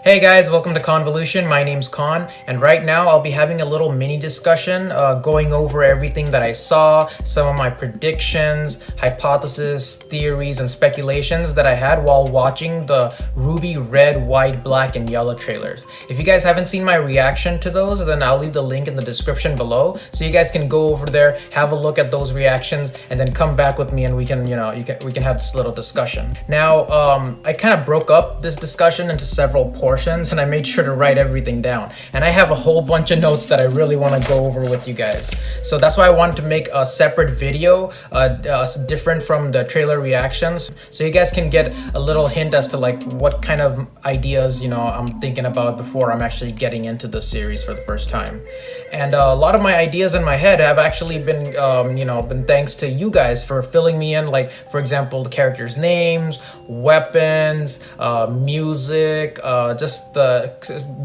Hey guys, welcome to Khanvolution. My name's Khan, and right now I'll be having a little mini discussion going over everything that I saw, some of my predictions, hypotheses, theories, and speculations that I had while watching the RWBY red, white, black, and yellow trailers. If you guys haven't seen my reaction to those, then I'll leave the link in the description below so you guys can go over there, have a look at those reactions, and then come back with me and we can, we can have this little discussion. Now, I kind of broke up this discussion into several portions and I made sure to write everything down, and I have a whole bunch of notes that I really want to go over with you guys. So that's why I wanted to make a separate video different from the trailer reactions, so you guys can get a little hint as to like what kind of ideas I'm thinking about before I'm actually getting into the series for the first time. And a lot of my ideas in my head have actually been been thanks to you guys for filling me in, like for example the characters' names, weapons, music, just the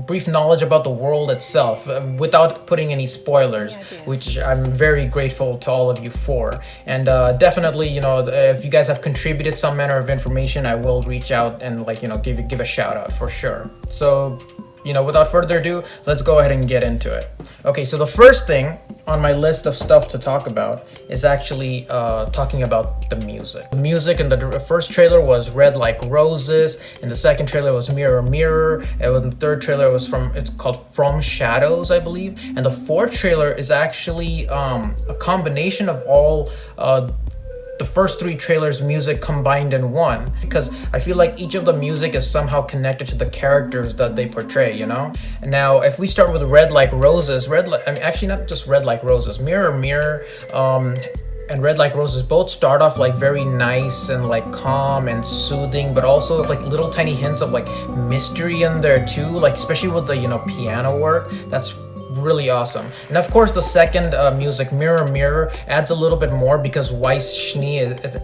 brief knowledge about the world itself without putting any spoilers, which I'm very grateful to all of you for. And definitely, if you guys have contributed some manner of information, I will reach out and give a shout out for sure. So without further ado, let's go ahead and get into it. Okay, so the first thing on my list of stuff to talk about is actually talking about the music. The music in the first trailer was Red Like Roses, and the second trailer was Mirror Mirror, and the third trailer was it's called From Shadows, I believe, and the fourth trailer is actually a combination of all the first three trailers' music combined in one, because I feel like each of the music is somehow connected to the characters that they portray, And now, if we start with Red Like Roses, actually not just Red Like Roses, Mirror Mirror, and Red Like Roses both start off like very nice and like calm and soothing, but also with like little tiny hints of like mystery in there too, like especially with the piano work. That's really awesome. And of course the second music, Mirror Mirror, adds a little bit more because Weiss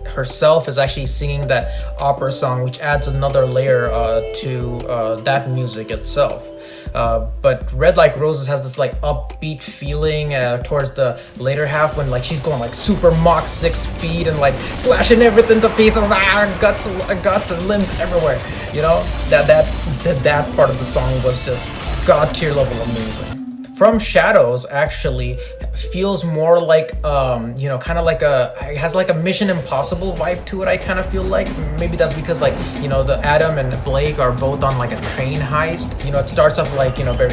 herself is actually singing that opera song, which adds another layer to that music itself. But Red Like Roses has this like upbeat feeling towards the later half when like she's going like super Mach 6 speed and like slashing everything to pieces, guts and limbs everywhere. That part of the song was just god tier level amazing. From Shadows actually feels more like kind of like it has like a Mission Impossible vibe to it. I kind of feel like maybe that's because like the Adam and Blake are both on like a train heist. It starts off like very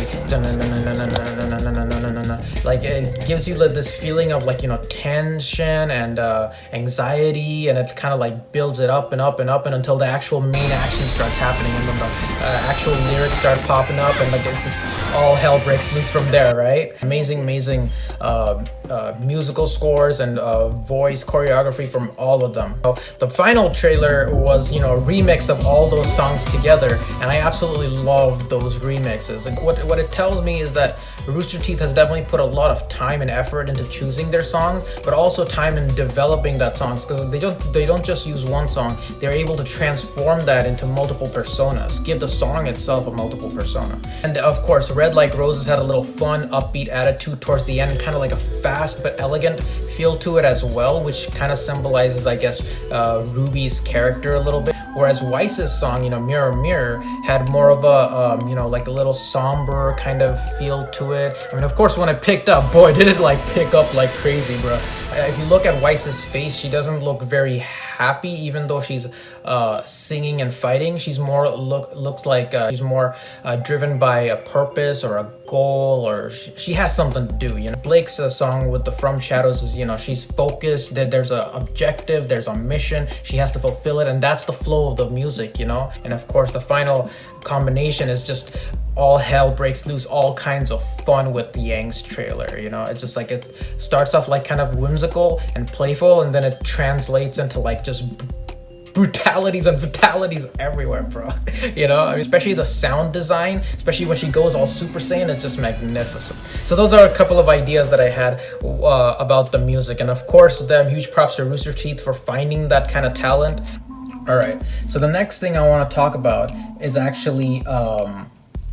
like it gives you this feeling of like tension and anxiety, and it kind of like builds it up and up and up and until the actual main action starts happening, and then the actual lyrics start popping up, and like it's just all hell breaks loose from there, right? Amazing musical scores and voice choreography from all of them. So the final trailer was a remix of all those songs together, and I absolutely love those remixes. And what it tells me is that Rooster Teeth has definitely put a lot of time and effort into choosing their songs, but also time in developing that songs, because they don't just use one song. They're able to transform that into multiple personas, give the song itself a multiple persona. And of course Red Like Roses had a little fun upbeat attitude towards the end, kind of like a fast but elegant feel to it as well, which kind of symbolizes, I guess, RWBY's character a little bit. Whereas Weiss's song, Mirror Mirror, had more of a like a little somber kind of feel to it. I mean, of course, when it picked up, boy, did it like pick up like crazy, bro. If you look at Weiss's face, she doesn't look very happy, even though she's singing and fighting. She's more looks like she's more driven by a purpose or a goal, or she has something to do. Blake's song with the From Shadows is she's focused, that there's a objective, there's a mission, she has to fulfill it, and that's the flow of the music. And of course the final combination is just all hell breaks loose, all kinds of fun with the Yang's trailer. It's just like it starts off like kind of whimsical and playful, and then it translates into like just brutalities and fatalities everywhere, bro. I mean, especially the sound design, especially when she goes all Super Saiyan, is just magnificent. So those are a couple of ideas that I had about the music, and of course huge props to Rooster Teeth for finding that kind of talent. All right, so the next thing I want to talk about is actually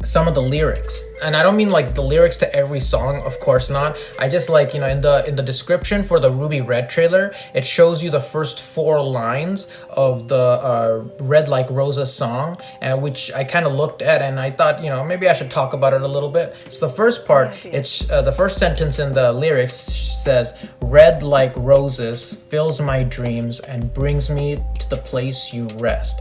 some of the lyrics. And I don't mean like the lyrics to every song, of course not. I just like, you know, in the description for the RWBY Red trailer, it shows you the first 4 lines of the Red Like Roses song, which I kind of looked at and I thought, you know, maybe I should talk about it a little bit. So the first part, it's the first sentence in the lyrics says, "Red like roses fills my dreams and brings me to the place you rest."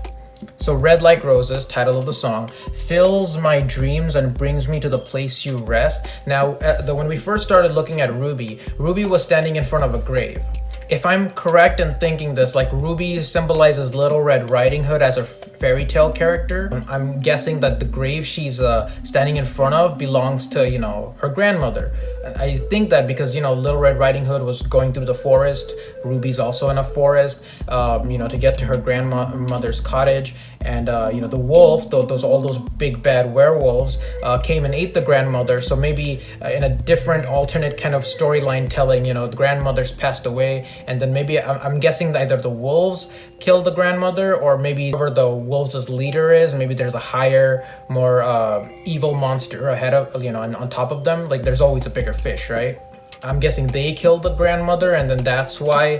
So Red Like Roses, title of the song, fills my dreams and brings me to the place you rest. Now, when we first started looking at RWBY, RWBY was standing in front of a grave. If I'm correct in thinking this, like RWBY symbolizes Little Red Riding Hood as a fairy tale character, I'm guessing that the grave she's standing in front of belongs to, you know, her grandmother. I think that because, you know, Little Red Riding Hood was going through the forest, RWBY's also in a forest, you know, to get to her grandmother's cottage, and you know, the wolf, all those big bad werewolves, came and ate the grandmother. So maybe in a different alternate kind of storyline telling, you know, the grandmother's passed away, and then maybe I'm guessing that either the wolves killed the grandmother, or maybe whoever the wolves' leader is, maybe there's a higher, more evil monster ahead of, you know, on top of them. Like there's always a bigger fish, right? I'm guessing they killed the grandmother, and then that's why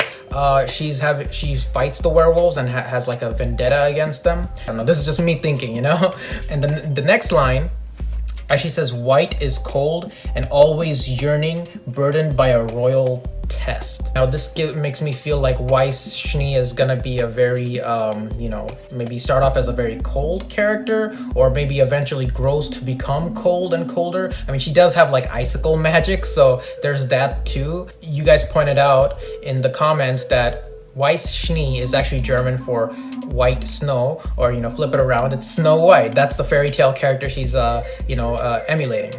she fights the werewolves and has like a vendetta against them. I don't know, this is just me thinking, you know? And then the next line actually says, "White is cold and always yearning, burdened by a royal test." Now this makes me feel like Weiss is gonna be a very, you know, maybe start off as a very cold character, or maybe eventually grows to become cold and colder. I mean, she does have like icicle magic, so there's that too. You guys pointed out in the comments that Weiss is actually German for white snow, or, you know, flip it around, it's Snow White. That's the fairy tale character she's, you know, emulating.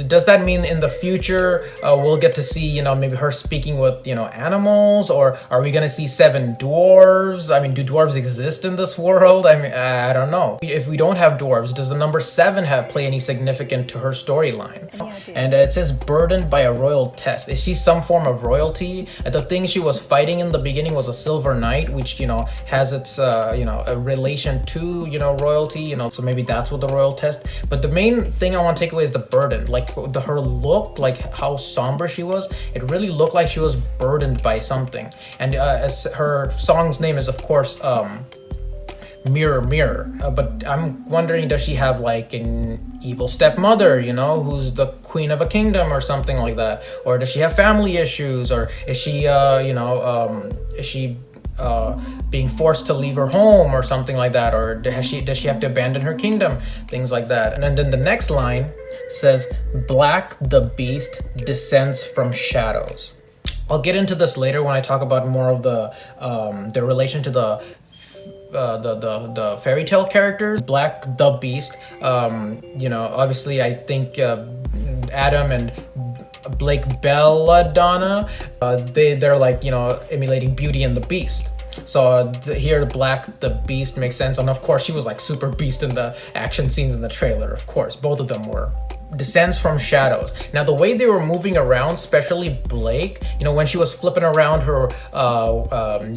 Does that mean in the future we'll get to see, you know, maybe her speaking with, you know, animals, or are we gonna see 7 dwarves? I mean, do dwarves exist in this world? I mean, I don't know. If we don't have dwarves, does the number 7 play any significant to her storyline? And it says burdened by a royal test. Is she some form of royalty? The thing she was fighting in the beginning was a silver knight, which, you know, has its you know, a relation to, you know, royalty, you know, so maybe that's what the royal test. But the main thing I want to take away is the burden. Like her look, like how somber she was, it really looked like she was burdened by something. And as her song's name is, of course, Mirror Mirror, but I'm wondering, does she have like an evil stepmother, you know, who's the queen of a kingdom or something like that? Or does she have family issues? Or is she you know, is she being forced to leave her home or something like that? Or does she have to abandon her kingdom? Things like that. And then the next line says, "Black the beast descends from shadows." I'll get into this later when I talk about more of the relation to the fairy tale characters. Black the beast, you know, obviously I think Adam and Blake Belladonna, they're like, you know, emulating Beauty and the Beast. So here Black the Beast makes sense, and of course she was like super beast in the action scenes in the trailer. Of course both of them were. Descends from shadows. Now the way they were moving around, especially Blake, you know, when she was flipping around her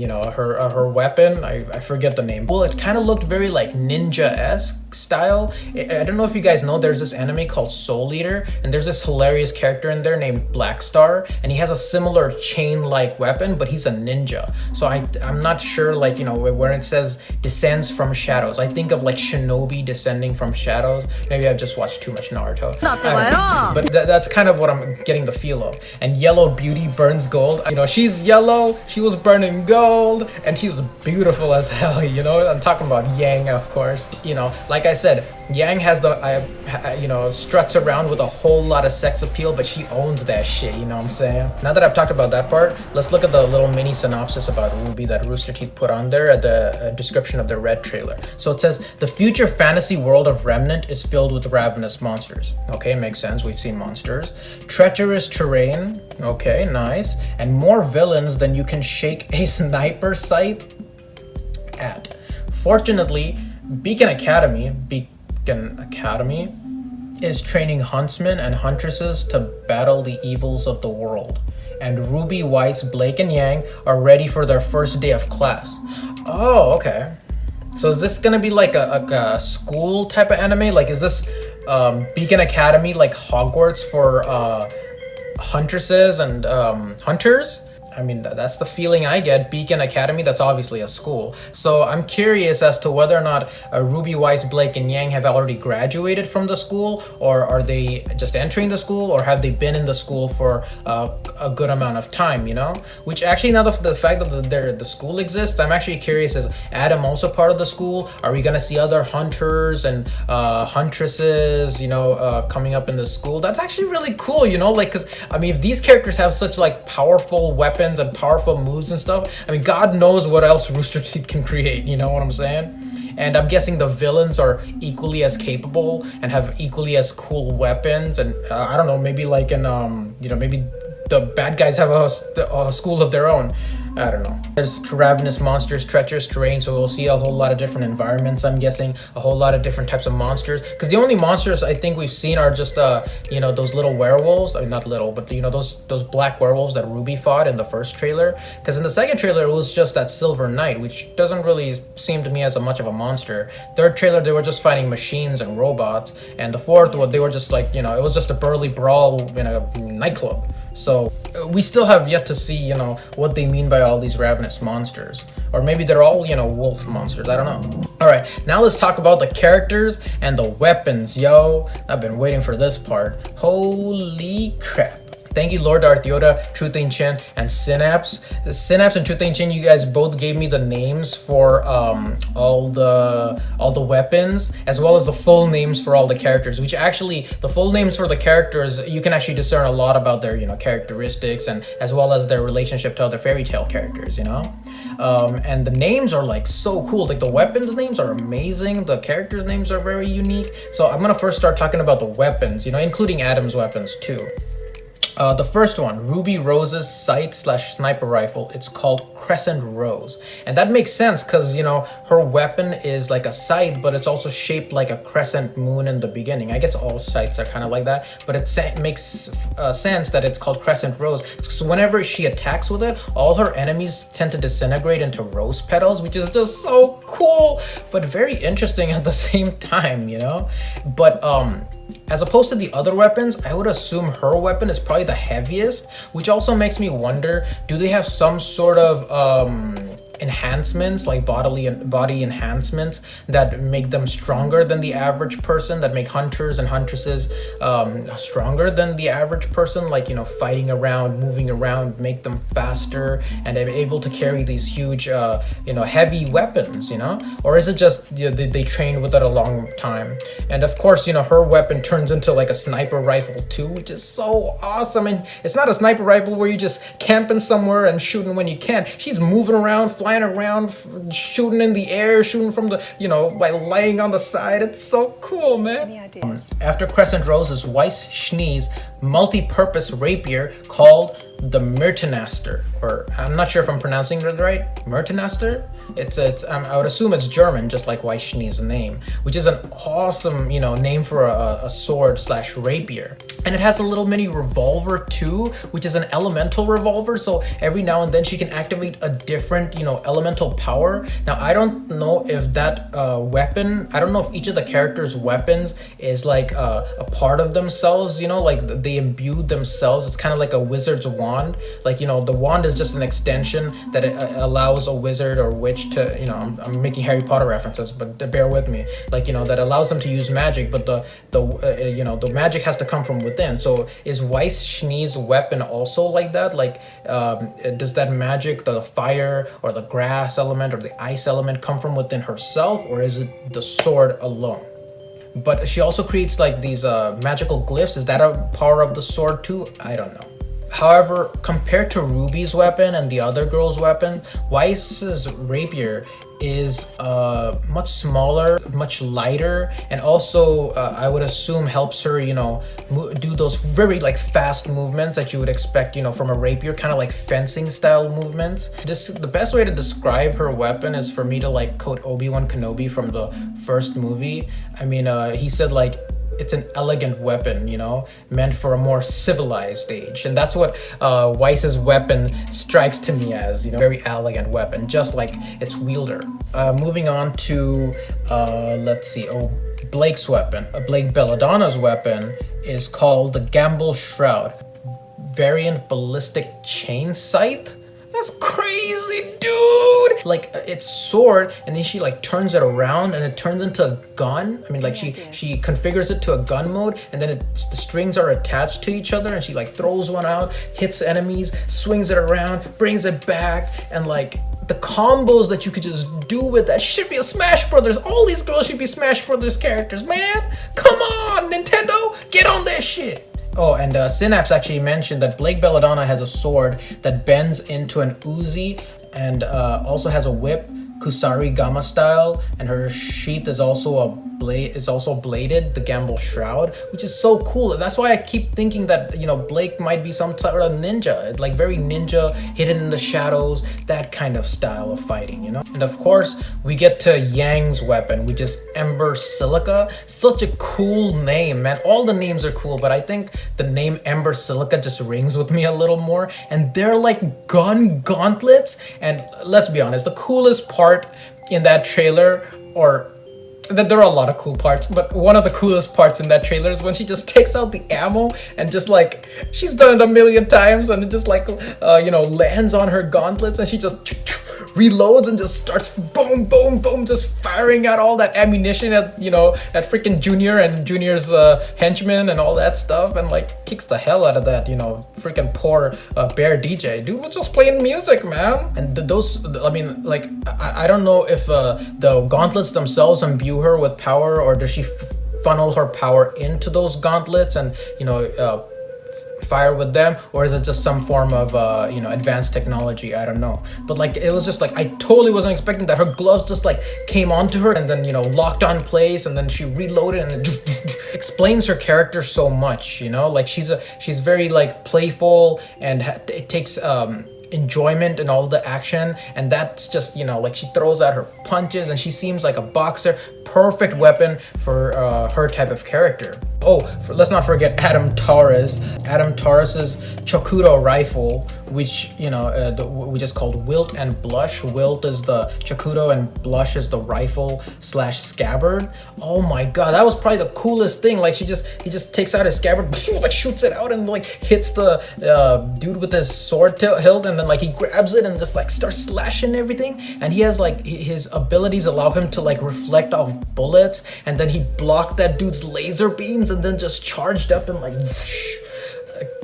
you know, her weapon, I forget the name, well, it kind of looked very like ninja-esque style. I don't know if you guys know, there's this anime called Soul Eater, and there's this hilarious character in there named Black Star, and he has a similar chain-like weapon, but he's a ninja. So I'm not sure, like, you know, where it says descends from shadows, I think of like Shinobi descending from shadows. Maybe I've just watched too much Naruto. But that's kind of what I'm getting the feel of. And Yellow Beauty burns gold. You know, she's yellow, she was burning gold, and she's beautiful as hell, you know? I'm talking about Yang, of course. You know, like I said, Yang has you know, struts around with a whole lot of sex appeal, but she owns that shit, you know what I'm saying? Now that I've talked about that part, let's look at the little mini synopsis about RWBY that Rooster Teeth put on there at the description of the Red trailer. So it says, "The future fantasy world of Remnant is filled with ravenous monsters." Okay, makes sense, we've seen monsters. "Treacherous terrain," okay, nice. "And more villains than you can shake a sniper sight at. Fortunately, Beacon Academy is training huntsmen and huntresses to battle the evils of the world. And RWBY, Weiss, Blake, and Yang are ready for their first day of class." Oh, okay. So is this gonna be like a school type of anime? Like, is this Beacon Academy, like Hogwarts for huntresses and hunters. I mean, that's the feeling I get. Beacon Academy, that's obviously a school. So I'm curious as to whether or not RWBY, Weiss, Blake, and Yang have already graduated from the school, or are they just entering the school, or have they been in the school for a good amount of time, you know? Which actually, now the fact that the school exists, I'm actually curious, is Adam also part of the school? Are we gonna see other hunters and huntresses, you know, coming up in the school? That's actually really cool, you know? Like, cause I mean, if these characters have such like powerful weapons and powerful moves and stuff, I mean, God knows what else Rooster Teeth can create, you know what I'm saying? And I'm guessing the villains are equally as capable and have equally as cool weapons, and I don't know, maybe like in you know, maybe the bad guys have a school of their own. I don't know. There's ravenous monsters, treacherous terrain, so we'll see a whole lot of different environments, I'm guessing, a whole lot of different types of monsters. Because the only monsters I think we've seen are just, you know, those little werewolves. I mean, not little, but, you know, those black werewolves that RWBY fought in the first trailer. Because in the second trailer, it was just that Silver Knight, which doesn't really seem to me as much of a monster. Third trailer, they were just fighting machines and robots. And the fourth one, they were just like, you know, it was just a burly brawl in a nightclub. So we still have yet to see, you know, what they mean by all these ravenous monsters. Or maybe they're all, you know, wolf monsters. I don't know. All right, now let's talk about the characters and the weapons, yo. I've been waiting for this part. Holy crap. Thank you, Lord Darth Yoda, Truth Ain't Chin, and Synapse. Synapse and Truth Ain't Chin, you guys both gave me the names for all the weapons, as well as the full names for all the characters. Which actually, the full names for the characters, you can actually discern a lot about their, you know, characteristics, and as well as their relationship to other fairy tale characters, you know. And the names are like so cool. Like the weapons names are amazing. The characters' names are very unique. So I'm gonna first start talking about the weapons, you know, including Adam's weapons too. The first one, Ruby Rose's sight/sniper rifle. It's called Crescent Rose, and that makes sense because, you know, her weapon is like a sight, but it's also shaped like a crescent moon in the beginning. I guess all sights are kind of like that, but it makes sense that it's called Crescent Rose. So whenever she attacks with it, all her enemies tend to disintegrate into rose petals, which is just so cool, but very interesting at the same time, you know. But as opposed to the other weapons, I would assume her weapon is probably the heaviest, which also makes me wonder, do they have some sort of enhancements, like body enhancements that make them stronger than the average person, that make hunters and huntresses stronger than the average person, like, you know, fighting around, moving around, make them faster, and they're able to carry these huge you know, heavy weapons, you know? Or is it just, you know, they train with it a long time? And of course, you know, her weapon turns into like a sniper rifle too, which is so awesome. And it's not a sniper rifle where you just camping somewhere and shooting when you can. She's moving around, flying around, shooting in the air, shooting from the, you know, by laying on the side. It's so cool, man. Any ideas? After Crescent Rose is Weiss Schnee's multi-purpose rapier called the Myrtenaster, or I'm not sure if I'm pronouncing it right. Myrtenaster? It's I would assume it's German, just like Weiss Schnee's name, which is an awesome, you know, name for a sword/rapier. And it has a little mini revolver too, which is an elemental revolver. So every now and then she can activate a different, you know, elemental power. Now I don't know if that weapon, I don't know if each of the characters' weapons is like a part of themselves, you know, like they imbued themselves. It's kind of like a wizard's wand. Like, you know, the wand is just an extension that it allows a wizard or witch to, you know, I'm making Harry Potter references, but bear with me. Like, you know, that allows them to use magic, but you know, the magic has to come from within. So is Weiss Schnee's weapon also like that? Like, does that magic, the fire or the grass element or the ice element, come from within herself, or is it the sword alone? But she also creates like these magical glyphs. Is that a power of the sword too? I don't know. However, compared to Ruby's weapon and the other girl's weapon, Weiss's rapier is much smaller, much lighter, and also I would assume helps her, you know, do those very like fast movements that you would expect, you know, from a rapier, kind of like fencing style movements. The best way to describe her weapon is for me to like quote Obi-Wan Kenobi from the first movie. I mean, he said like, it's an elegant weapon, you know, meant for a more civilized age. And that's what Weiss's weapon strikes to me as, you know, very elegant weapon, just like its wielder. Moving on to, let's see, Blake's weapon, Blake Belladonna's weapon, is called the Gamble Shroud. Variant ballistic chain scythe? That's crazy, dude! Like, it's sword, and then she like turns it around and it turns into a gun. I mean, like she configures it to a gun mode, and then the strings are attached to each other, and she like throws one out, hits enemies, swings it around, brings it back, and like the combos that you could just do with that. She should be a Smash Brothers. All these girls should be Smash Brothers characters, man. Come on, Nintendo, get on this shit. Oh, and Synapse actually mentioned that Blake Belladonna has a sword that bends into an Uzi, and also has a whip, Kusari Gama style, and her sheath is also bladed, the Gamble Shroud, which is so cool. That's why I keep thinking that, you know, Blake might be some sort of ninja, like very ninja, hidden in the shadows, that kind of style of fighting, you know? And of course, we get to Yang's weapon, which is Ember Silica. Such a cool name, man. All the names are cool, but I think the name Ember Silica just rings with me a little more. And they're like gun gauntlets. And let's be honest, the coolest part in that trailer, or that there are a lot of cool parts, but one of the coolest parts in that trailer is when she just takes out the ammo and just like, she's done it a million times, and it just like, you know, lands on her gauntlets, and she just reloads and just starts boom, boom, boom, just firing out all that ammunition at, you know, at freaking Junior and Junior's henchmen and all that stuff, and like kicks the hell out of that, you know, freaking poor bear DJ. Dude was just playing music, man. And those, I mean, like, I don't know if the gauntlets themselves imbue her with power, or does she funnel her power into those gauntlets and, you know, fire with them, or is it just some form of you know, advanced technology? I don't know, but like, it was just like, I totally wasn't expecting that. Her gloves just like came onto her and then, you know, locked on place, and then she reloaded, and it explains her character so much, you know, like she's very like playful, and it takes enjoyment in all the action, and that's just, you know, like she throws out her punches, and she seems like a boxer. Perfect weapon for her type of character. Oh, let's not forget Adam Torres. Adam Torres's Chakudo rifle, which, you know, which is called Wilt and Blush. Wilt is the Chakudo and Blush is the rifle / scabbard. Oh my god, that was probably the coolest thing. Like, he just takes out his scabbard, like shoots it out, and like hits the dude with his sword hilt, and then like he grabs it and just like starts slashing everything. And he has like, his abilities allow him to like reflect off bullets, and then he blocked that dude's laser beams, and then just charged up and like,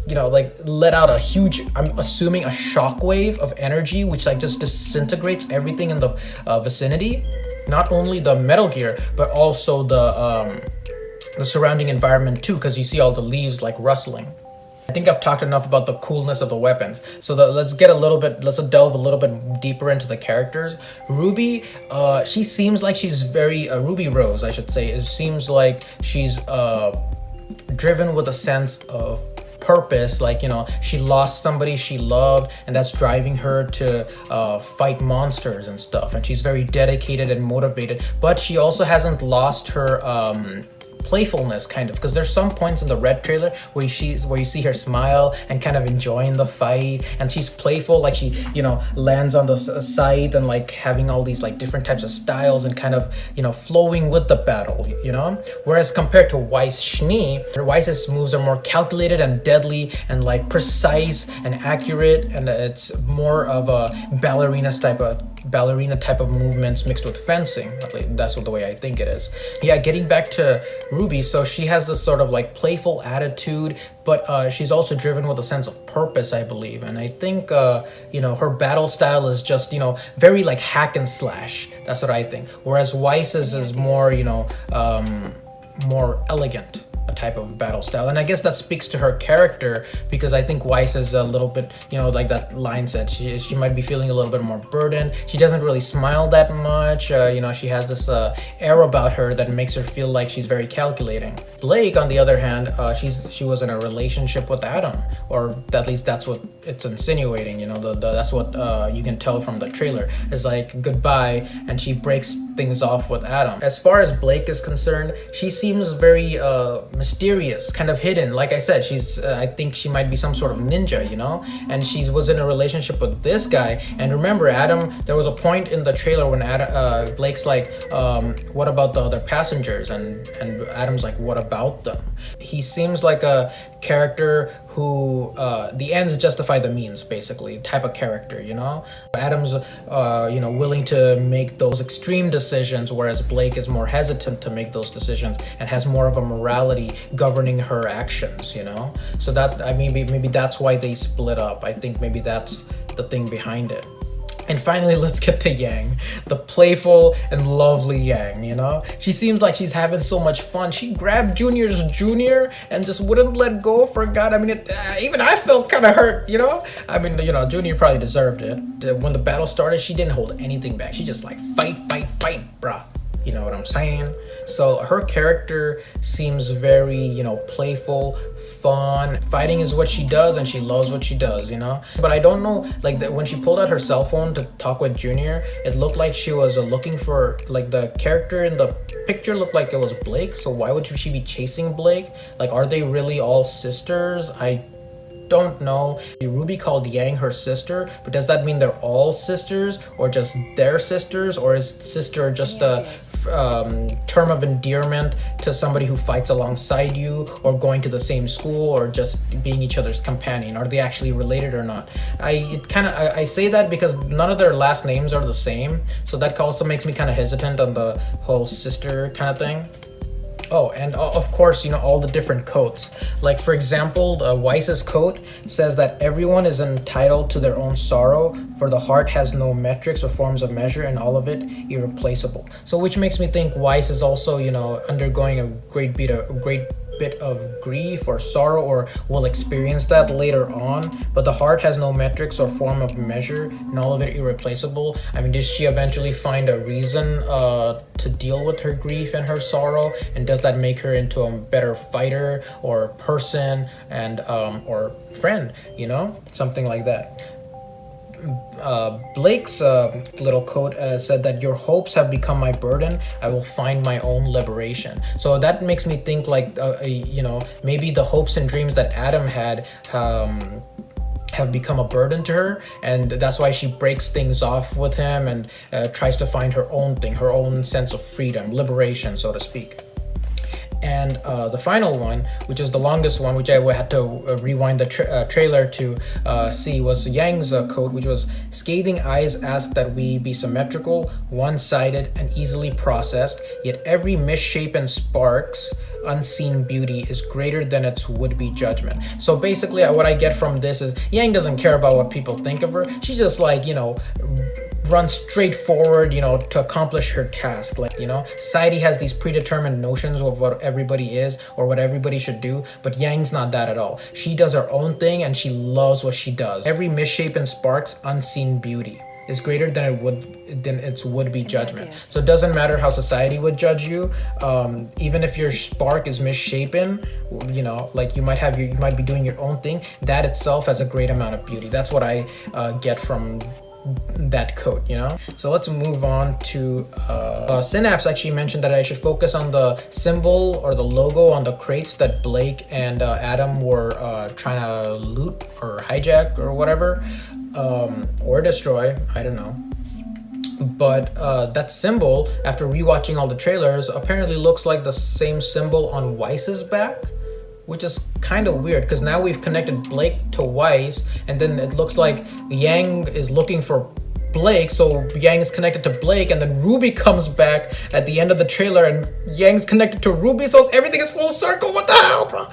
you know, like let out a huge, I'm assuming a shockwave of energy, which like just disintegrates everything in the vicinity. Not only the Metal Gear, but also the surrounding environment too, because you see all the leaves like rustling. I think I've talked enough about the coolness of the weapons, so let's delve a little bit deeper into the characters. RWBY, she seems like she's very, Ruby Rose, I should say, it seems like she's driven with a sense of purpose. Like, you know, she lost somebody she loved, and that's driving her to fight monsters and stuff, and she's very dedicated and motivated, but she also hasn't lost her playfulness, kind of, because there's some points in the Red trailer where you see her smile and kind of enjoying the fight, and she's playful, like she, you know, lands on the scythe and like having all these like different types of styles and kind of, you know, flowing with the battle, you know. Whereas compared to Weiss Schnee, Weiss's moves are more calculated and deadly and like precise and accurate, and it's more of a ballerina type of movements mixed with fencing. At least that's the way I think it is. Yeah, getting back to RWBY, so she has this sort of like playful attitude, but she's also driven with a sense of purpose, I believe. And I think, you know, her battle style is just, you know, very like hack and slash. That's what I think. Whereas Weiss's is more, you know, more elegant, a type of battle style. And I guess that speaks to her character, because I think Weiss is a little bit, you know, like that line said, she might be feeling a little bit more burdened. She doesn't really smile that much. You know, she has this air about her that makes her feel like she's very calculating. Blake, on the other hand, she was in a relationship with Adam, or at least that's what it's insinuating, you know, that's what you can tell from the trailer. It's like goodbye, and she breaks things off with Adam. As far as Blake is concerned, she seems very mysterious, kind of hidden. Like I said, she's I think she might be some sort of ninja, you know, and she was in a relationship with this guy. And remember, Adam, there was a point in the trailer when Blake's like, what about the other passengers, and Adam's like, what about them? He seems like a character who the ends justify the means, basically, type of character, you know. Adam's willing to make those extreme decisions, whereas Blake is more hesitant to make those decisions and has more of a morality governing her actions, you know. So that maybe that's why they split up. I think maybe that's the thing behind it. And finally, let's get to Yang, the playful and lovely Yang, you know? She seems like she's having so much fun. She grabbed Junior's Junior and just wouldn't let go for God. I mean, even I felt kind of hurt, you know? I mean, you know, Junior probably deserved it. When the battle started, she didn't hold anything back. She just like, fight, bruh. You know what I'm saying? So her character seems very, you know, playful, fun. Fighting is what she does, and she loves what she does, you know? But I don't know, like, when she pulled out her cell phone to talk with Junior, it looked like she was looking for, like, the character in the picture looked like it was Blake. So why would she be chasing Blake? Like, are they really all sisters? I don't know. RWBY called Yang her sister, but does that mean they're all sisters, or just their sisters, or is sister just a term of endearment to somebody who fights alongside you, or going to the same school, or just being each other's companion? Are they actually related or not? I say that because none of their last names are the same, so that also makes me kind of hesitant on the whole sister kind of thing. Oh, and of course, you know, all the different coats. Like, for example, Weiss's coat says that everyone is entitled to their own sorrow, for the heart has no metrics or forms of measure, and all of it irreplaceable. So which makes me think Weiss is also, you know, undergoing a great bit of grief or sorrow, or will experience that later on. But the heart has no metrics or form of measure, and all of it irreplaceable. I mean, does she eventually find a reason to deal with her grief and her sorrow? And does that make her into a better fighter or person and or friend, you know, something like that? Blake's little quote said that your hopes have become my burden. I will find my own liberation. So that makes me think like, you know, maybe the hopes and dreams that Adam had have become a burden to her, and that's why she breaks things off with him and tries to find her own thing, her own sense of freedom, liberation, so to speak. And the final one, which is the longest one, which I had to rewind the trailer to see, was Yang's quote, which was, scathing eyes ask that we be symmetrical, one-sided, and easily processed, yet every misshapen spark's unseen beauty is greater than its would-be judgment. So basically what I get from this is Yang doesn't care about what people think of her. She's just like, you know, run straight forward, you know, to accomplish her task. Like, you know, society has these predetermined notions of what everybody is or what everybody should do, but Yang's not that at all. She does her own thing, and she loves what she does. Every misshapen spark's unseen beauty is greater than its would-be judgment. So it doesn't matter how society would judge you, even if your spark is misshapen, you know, like you might be doing your own thing. That itself has a great amount of beauty. That's what I get from that quote, you know. So let's move on to Synapse actually mentioned that I should focus on the symbol or the logo on the crates that Blake and Adam were trying to loot or hijack or whatever, or destroy, I don't know. But that symbol, after rewatching all the trailers, apparently looks like the same symbol on Weiss's back, which is kind of weird because now we've connected Blake to Weiss, and then it looks like Yang is looking for Blake, so Yang is connected to Blake, and then RWBY comes back at the end of the trailer and Yang's connected to RWBY, so everything is full circle. What the hell, bro?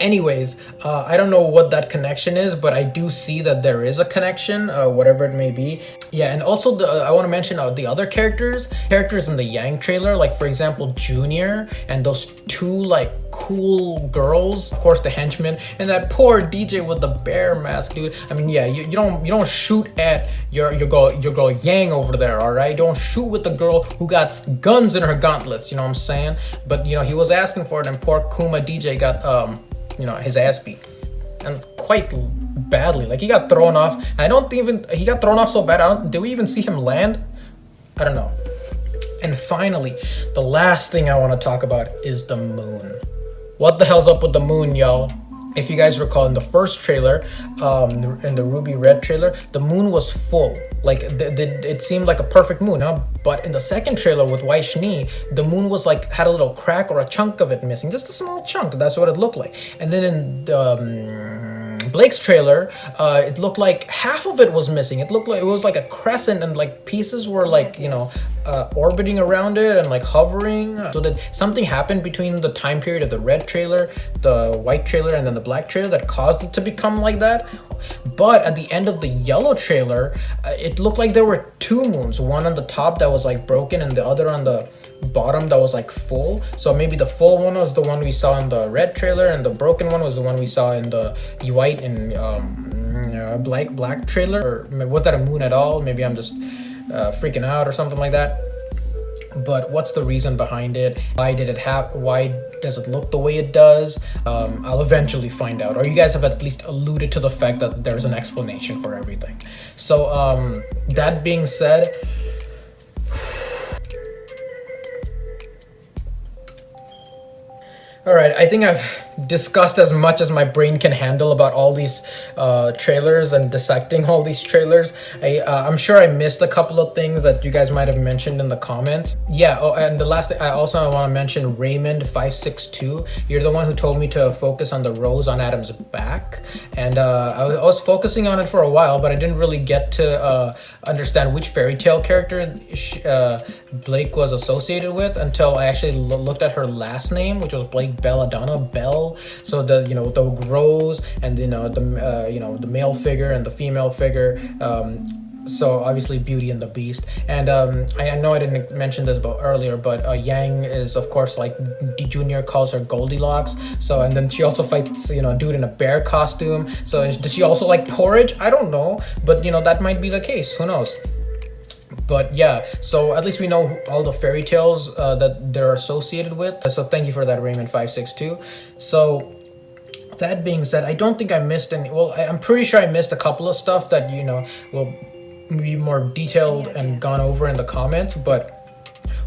Anyways, I don't know what that connection is, but I do see that there is a connection, whatever it may be. Yeah, and also I want to mention the other characters in the Yang trailer, like for example Junior and those two like cool girls, of course the henchman, and that poor DJ with the bear mask, dude. I mean, yeah, you don't shoot at your girl Yang over there, all right? Don't shoot with the girl who got guns in her gauntlets, you know what I'm saying? But you know, he was asking for it, and poor Kuma DJ got you know, his ass beat, and quite badly. Like he got thrown off. He got thrown off so bad. Did we even see him land? I don't know. And finally, the last thing I want to talk about is the moon. What the hell's up with the moon, y'all? If you guys recall, in the first trailer, in the Ruby Red trailer, the moon was full. Like, it seemed like a perfect moon, huh? But in the second trailer with Weiss, the moon was like, had a little crack or a chunk of it missing. Just a small chunk, that's what it looked like. And then in the Blake's trailer, it looked like half of it was missing. It looked like it was like a crescent, and like pieces were like, you know, orbiting around it and like hovering. So that something happened between the time period of the red trailer, the white trailer, and then the black trailer that caused it to become like that. But at the end of the yellow trailer, it looked like there were two moons, one on the top that was like broken and the other on the bottom that was like full. So maybe the full one was the one we saw in the red trailer, and the broken one was the one we saw in the white and black trailer. Or was that a moon at all? Maybe I'm just freaking out or something like that. But what's the reason behind it? Why did it happen? Why does it look the way it does? I'll eventually find out, or you guys have at least alluded to the fact that there's an explanation for everything. So that being said, all right, I think I've discussed as much as my brain can handle about all these trailers and dissecting all these trailers. I'm sure I missed a couple of things that you guys might have mentioned in the comments. Yeah, oh, and the last thing, I want to mention Raymond562. You're the one who told me to focus on the rose on Adam's back. And I was focusing on it for a while, but I didn't really get to understand which fairy tale character Blake was associated with until I actually looked at her last name, which was Blake Belladonna Bell. So the the rose and the male figure and the female figure. So obviously Beauty and the Beast. And I know I didn't mention this earlier, but Yang is of course, like Junior calls her Goldilocks. So, and then she also fights a dude in a bear costume. So does she also like porridge? I don't know, but that might be the case. Who knows? But yeah, so at least we know all the fairy tales that they're associated with. So thank you for that, Raymond562. So that being said, I don't think I missed any. Well, I'm pretty sure I missed a couple of stuff that will be more detailed and gone over in the comments. But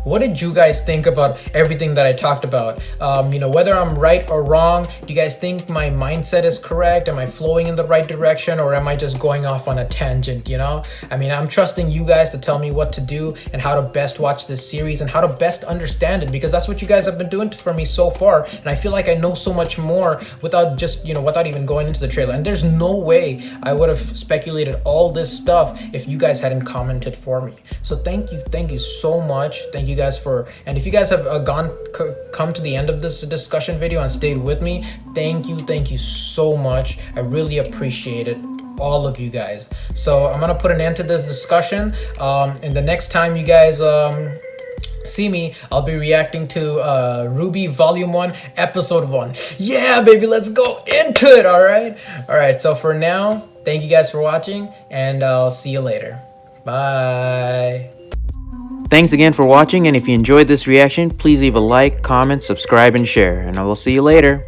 what did you guys think about everything that I talked about? Whether I'm right or wrong, do you guys think my mindset is correct? Am I flowing in the right direction, or am I just going off on a tangent, I mean, I'm trusting you guys to tell me what to do and how to best watch this series and how to best understand it, because that's what you guys have been doing for me so far. And I feel like I know so much more without just, without even going into the trailer. And there's no way I would have speculated all this stuff if you guys hadn't commented for me. So thank you so much. Thank you guys and if you guys have come to the end of this discussion video and stayed with me, thank you so much. I really appreciate it, all of you guys. So I'm gonna put an end to this discussion, and the next time you guys see me, I'll be reacting to RWBY Volume 1 Episode 1. Yeah baby, let's go into it. All right, so for now, thank you guys for watching, and I'll see you later. Bye. Thanks again for watching, and if you enjoyed this reaction, please leave a like, comment, subscribe, and share, and I will see you later.